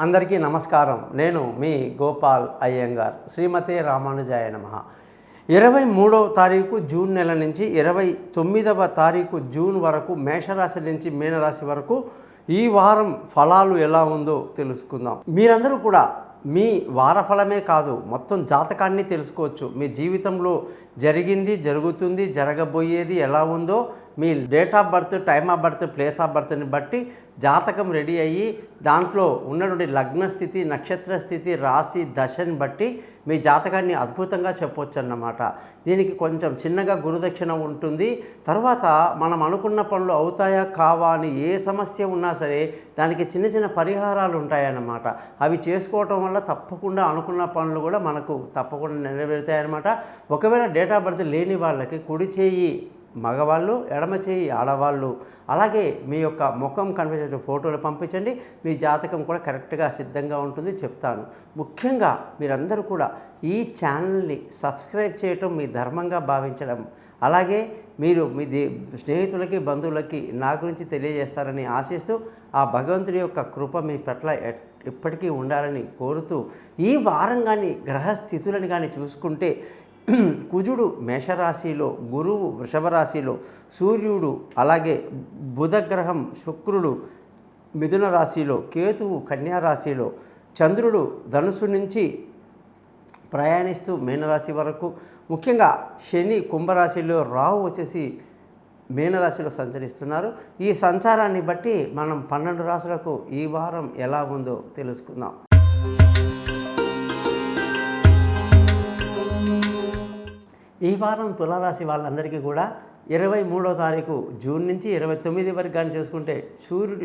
అందరికీ నమస్కారం. నేను మీ గోపాల్ అయ్యంగార్. శ్రీమతే రామానుజాయ నమః. 23వ తారీఖు జూన్ నెల నుంచి 29వ తారీఖు జూన్ వరకు మేషరాశి నుంచి మీనరాశి వరకు ఈ వారం ఫలాలు ఎలా ఉందో తెలుసుకుందాం. మీరందరూ కూడా మీ వారఫలమే కాదు, మొత్తం జాతకాన్ని తెలుసుకోవచ్చు. మీ జీవితంలో జరిగింది, జరుగుతుంది, జరగబోయేది ఎలా ఉందో మీ date of birth, time of birth, place of బర్త్ని బట్టి జాతకం రెడీ అయ్యి దాంట్లో ఉన్నటువంటి లగ్న స్థితి, నక్షత్ర స్థితి, రాశి దశని బట్టి మీ జాతకాన్ని అద్భుతంగా చెప్పవచ్చు అన్నమాట. దీనికి కొంచెం చిన్నగా గురుదక్షిణ ఉంటుంది. తర్వాత మనం అనుకున్న పనులు అవుతాయా కావా అని ఏ సమస్య ఉన్నా సరే దానికి చిన్న చిన్న పరిహారాలు ఉంటాయన్నమాట. అవి చేసుకోవటం వల్ల తప్పకుండా అనుకున్న పనులు కూడా మనకు తప్పకుండా నెరవేరుతాయన్నమాట. ఒకవేళ డేట్ ఆఫ్ బర్త్ లేని వాళ్ళకి కుడి చేయి మగవాళ్ళు, ఎడమ చేయి ఆడవాళ్ళు, అలాగే మీ యొక్క ముఖం కనిపించే ఫోటోలు పంపించండి. మీ జాతకం కూడా కరెక్ట్గా సిద్ధంగా ఉంటుంది, చెప్తాను. ముఖ్యంగా మీరందరూ కూడా ఈ ఛానల్ని సబ్స్క్రైబ్ చేయటం మీ ధర్మంగా భావించడం, అలాగే మీరు మీ స్నేహితులకి, బంధువులకి నా గురించి తెలియజేస్తారని ఆశిస్తూ ఆ భగవంతుడి యొక్క కృప మీ పట్ల ఎప్పటికీ ఉండాలని కోరుతూ, ఈ వారం కానీ గ్రహస్థితులను కానీ చూసుకుంటే కుజుడు మేషరాశిలో, గురువు వృషభ రాశిలో, సూర్యుడు అలాగే బుధగ్రహం శుక్రుడు మిథున రాశిలో, కేతువు కన్యా రాశిలో, చంద్రుడు ధనుసు నుంచి ప్రయాణిస్తూ మీనరాశి వరకు, ముఖ్యంగా శని కుంభరాశిలో, రాహు వచ్చేసి మీనరాశిలో సంచరిస్తున్నారు. ఈ సంచారాన్ని బట్టి మనం 12 రాశులకు ఈ వారం ఎలా ఉందో తెలుసుకుందాం. ఈ వారం తులారాశి వాళ్ళందరికీ కూడా 23వ తారీఖు జూన్ నుంచి 29 వరకు కానీ చూసుకుంటే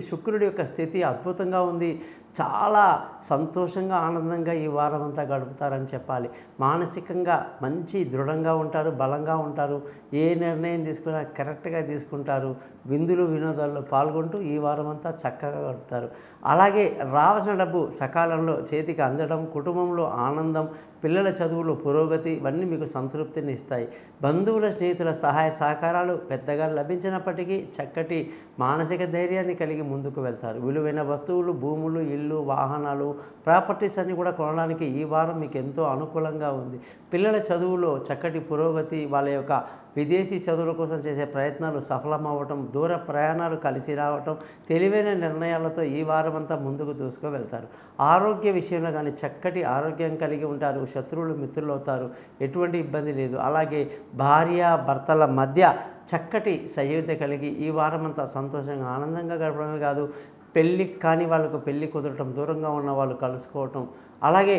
శుక్రుడి యొక్క స్థితి అద్భుతంగా ఉంది. చాలా సంతోషంగా, ఆనందంగా ఈ వారం అంతా గడుపుతారని చెప్పాలి. మానసికంగా మంచి దృఢంగా ఉంటారు, బలంగా ఉంటారు. ఏ నిర్ణయం తీసుకున్నా కరెక్ట్గా తీసుకుంటారు. విందులు వినోదాల్లో పాల్గొంటూ ఈ వారం అంతా చక్కగా గడుపుతారు. అలాగే రావాల్సిన డబ్బు సకాలంలో చేతికి అందడం, కుటుంబంలో ఆనందం, పిల్లల చదువులో పురోగతి ఇవన్నీ మీకు సంతృప్తిని ఇస్తాయి. బంధువుల, స్నేహితుల సహాయ సహకారాలు పెద్దగా లభించినప్పటికీ చక్కటి మానసిక ధైర్యాన్ని కలిగి ముందుకు వెళ్తారు. విలువైన వస్తువులు, భూములు, ఇల్లు, వాహనాలు, ప్రాపర్టీస్ అన్నీ కూడా కొనడానికి ఈ వారం మీకు ఎంతో అనుకూలంగా ఉంది. పిల్లల చదువులో చక్కటి పురోగతి, వాళ్ళ యొక్క విదేశీ చదువుల కోసం చేసే ప్రయత్నాలు సఫలమవ్వటం, దూర ప్రయాణాలు కలిసి రావటం, తెలివైన నిర్ణయాలతో ఈ వారం అంతా ముందుకు దూసుకు వెళ్తారు. ఆరోగ్య విషయంలో కానీ చక్కటి ఆరోగ్యం కలిగి ఉంటారు. శత్రువులు మిత్రులు అవుతారు, ఎటువంటి ఇబ్బంది లేదు. అలాగే భార్య భర్తల మధ్య చక్కటి సయోధ్య కలిగి ఈ వారం అంతా సంతోషంగా ఆనందంగా గడపడమే కాదు, పెళ్ళి కాని వాళ్ళకు పెళ్ళి కుదరటం, దూరంగా ఉన్న వాళ్ళు కలుసుకోవటం, అలాగే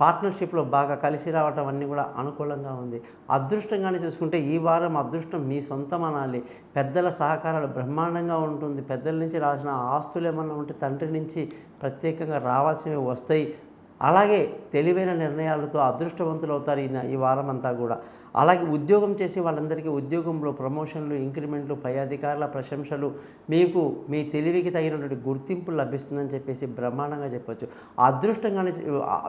పార్ట్నర్షిప్లో బాగా కలిసి రావటం అన్నీ కూడా అనుకూలంగా ఉంది. అదృష్టంగానే చూసుకుంటే ఈ వారం అదృష్టం మీ సొంతం అనాలి. పెద్దల సహకారాలు బ్రహ్మాండంగా ఉంటుంది. పెద్దల నుంచి రాసిన ఆస్తులు ఏమన్నా ఉంటే తండ్రి నుంచి ప్రత్యేకంగా రావాల్సినవి వస్తాయి. అలాగే తెలివైన నిర్ణయాలతో అదృష్టవంతులు అవుతారు ఈ వారం అంతా కూడా. అలాగే ఉద్యోగం చేసే వాళ్ళందరికీ ఉద్యోగంలో ప్రమోషన్లు, ఇంక్రిమెంట్లు, పై అధికారుల ప్రశంసలు, మీకు మీ తెలివికి తగినటువంటి గుర్తింపు లభిస్తుందని చెప్పేసి బ్రహ్మాండంగా చెప్పచ్చు. అదృష్టంగానే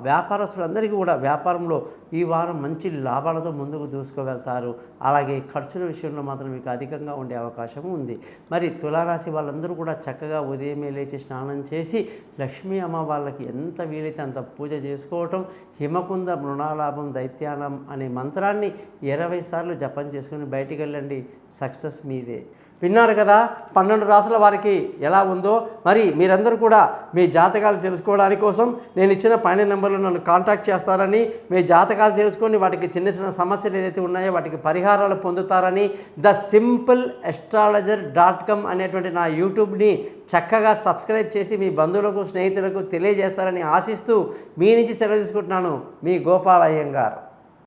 వ్యాపారస్తులందరికీ కూడా వ్యాపారంలో ఈ వారం మంచి లాభాలతో ముందుకు దూసుకువెళ్తారు. అలాగే ఖర్చుల విషయంలో మాత్రం మీకు అధికంగా ఉండే అవకాశం ఉంది. మరి తులారాశి వాళ్ళందరూ కూడా చక్కగా ఉదయమే లేచి స్నానం చేసి లక్ష్మీ అమ్మవార్లకి ఎంత వీలైతే అంత పూజ చేసుకోవటం, హిమకుంద మృణాలాభం దైత్యానం అనే మంత్రాన్ని 20 సార్లు జపం చేసుకుని బయటికి వెళ్ళండి. సక్సెస్ మీదే. విన్నారు కదా 12 రాసుల వారికి ఎలా ఉందో. మరి మీరందరూ కూడా మీ జాతకాలు తెలుసుకోవడానికి కోసం నేను ఇచ్చిన పైన నెంబర్లో నన్ను కాంటాక్ట్ చేస్తారని, మీ జాతకాలు తెలుసుకొని వాటికి చిన్న చిన్న సమస్యలు ఏదైతే ఉన్నాయో వాటికి పరిహారాలు పొందుతారని thesimple.astrologer.com అనేటువంటి నా యూట్యూబ్ని చక్కగా సబ్స్క్రైబ్ చేసి మీ బంధువులకు, స్నేహితులకు తెలియజేస్తారని ఆశిస్తూ మీ నుంచి సెలవు తీసుకుంటున్నాను. మీ గోపాల్ అయ్యంగార్.